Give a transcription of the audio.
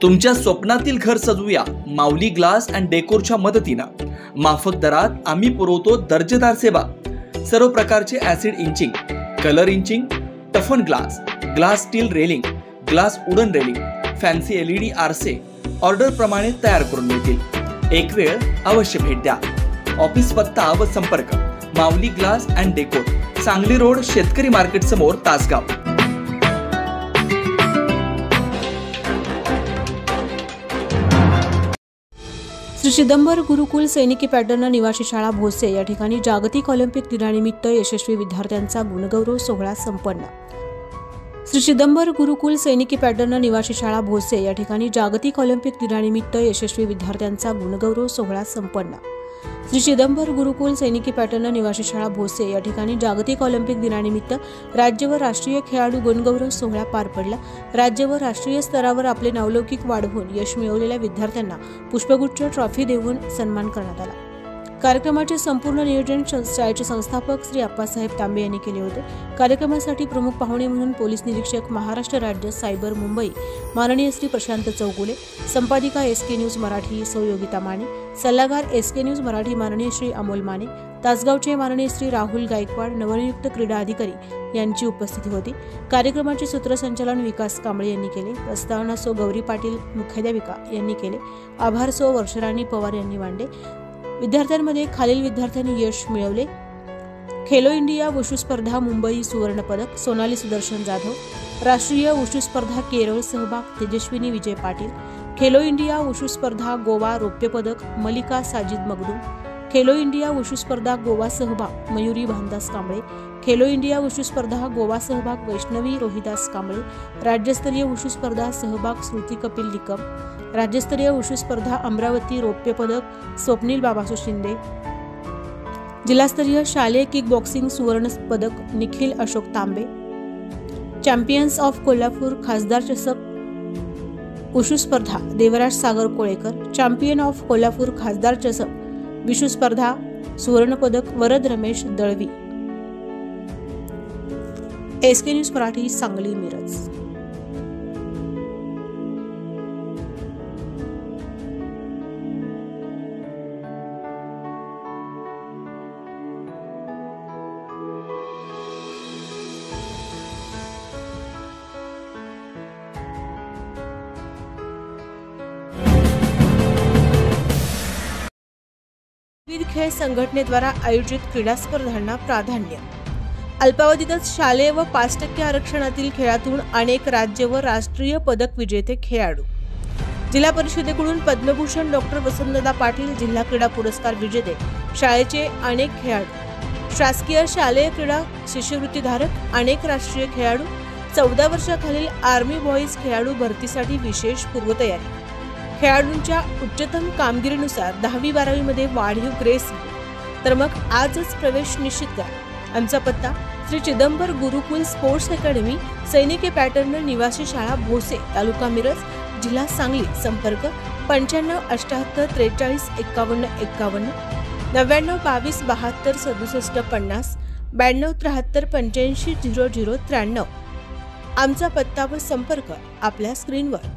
तुमच्या स्वप्नातील घर सजवूया माऊली ग्लास अँड डेकोरच्या मदतीनं। माफक दरात आम्ही पुरवतो दर्जेदार सेवा। सर्व प्रकारचे acid etching, colour etching, toughen glass, glass steel railing, glass wooden railing, fancy LED आरसे ऑर्डर प्रमाणे तयार करून मिळतील। एक वेळ अवश्य भेट द्या। ऑफिस पत्ता व संपर्क Mauli glass and decor, Sangli road, शेतकरी मार्केट समोर, तासगाव। श्री चिदंबर गुरुकुल सैनिकी पॅटर्न निवासी शाळा भोसे या ठिकाणी जागतिक ऑलिम्पिक दिनानिमित्त यशस्वी विद्यार्थ्यांचा गुणगौरव सोहळा संपन्न। श्री चिदंबर गुरुकुल सैनिकी पॅटर्न निवासी शाळा भोसे या ठिकाणी जागतिक ऑलिम्पिक दिनानिमित्त यशस्वी विद्यार्थ्यांचा गुणगौरव सोहळा संपन्न। श्री चिदंबर गुरुकुल सैनिकी पॅटर्न निवासी शाळा भोसे या ठिकाणी जागतिक ऑलिम्पिक दिनानिमित्त राज्य व राष्ट्रीय खेळाडू गुणगौरव सोहळा पार पडला। राज्य व राष्ट्रीय स्तरावर आपले नावलौकिक वाढवून यश मिळवलेल्या विद्यार्थ्यांना पुष्पगुच्छ, ट्रॉफी देऊन सन्मान करण्यात आला। कार्यक्रमाचे संपूर्ण नियोजन शाळेचे संस्थापक श्री अप्पासाहेब तांबे यांनी केले होते। कार्यक्रमासाठी प्रमुख पाहुणे म्हणून पोलीस निरीक्षक महाराष्ट्र राज्य सायबर मुंबई माननीय श्री प्रशांत चौगुले, संपादिका SK न्यूज मराठी सौ योगिता माने, सल्लागार SK न्यूज मराठी माननीय श्री अमोल माने, तासगावचे माननीय श्री राहुल गायकवाड, नवनियुक्त क्रीडा अधिकारी यांची उपस्थिती होती। कार्यक्रमाचे सूत्रसंचालन विकास कांबळे यांनी केले। प्रस्तावना सौ गौरी पाटील मुख्याध्यापिका यांनी केले। आभार सौ वर्षराणी पवार यांनी मांडले। विद्यार्थ्यांमध्ये खालील विद्यार्थ्यांनी यश मिळवले। खेलो इंडिया वुशू स्पर्धा मुंबई सुवर्ण पदक सोनाली सुदर्शन जाधव, राष्ट्रीय वुशू स्पर्धा केरळ सहभाग तेजस्विनी विजय पाटील, खेलो इंडिया वुशू स्पर्धा गोवा रौप्य पदक मलिका साजिद मगदूम, खेलो इंडिया वुशू स्पर्धा गोवा सहभाग मयुरी भानदास कांबळे, खेलो इंडिया वुशू स्पर्धा गोवा सहभाग वैष्णवी रोहिदास कांबळे, राज्यस्तरीय वुशू स्पर्धा सहभाग श्रुती कपिल निकम, राज्यस्तरीय वुशू स्पर्धा अमरावती रौप्य पदक स्वप्नील बाबासू शिंदे, जिल्हास्तरीय शालेय किक बॉक्सिंग सुवर्ण पदक निखिल अशोक तांबे, चॅम्पियन्स ऑफ कोल्हापूर खासदार चषक वुशू स्पर्धा देवराज सागर कोळेकर, चॅम्पियन ऑफ कोल्हापूर खासदार चषक विशू स्पर्धा सुवर्ण पदक वरद रमेश दळवी। SK news Marathi Sangli Miraj. विविध खेळ संघटनेद्वारा आयोजित क्रीडा स्पर्धांना प्राधान्य। अल्पावधीतच शालेय व 5% आरक्षणातील खेळातून अनेक राज्य व राष्ट्रीय पदक विजेते खेळाडू। जिल्हा परिषदेकडून पद्मभूषण डॉक्टर वसंतदादा पाटील जिल्हा क्रीडा पुरस्कार विजेते शाळेचे अनेक खेळाडू, शासकीय शालेय क्रीडा शिष्यवृत्तीधारक अनेक राष्ट्रीय खेळाडू, 14 वर्षाखालील आर्मी बॉईज खेळाडू भरतीसाठी विशेष पूर्वतयारी। खेळाडूंच्या उच्चतम कामगिरीनुसार 10वी-12वी मध्ये वाढीव ग्रेस, तर मग आजच प्रवेश निश्चित करा। आमचा पत्ता श्री चिदंबर गुरुकुल स्पोर्ट्स अकॅडमी सैनिकी पॅटर्न निवासी शाळा भोसे तालुका मिरज जिल्हा सांगली। संपर्क 95 78 43 51 51 99 22 72 67 50 92 73 85 00 93। आमचा पत्ता व संपर्क आपल्या स्क्रीनवर।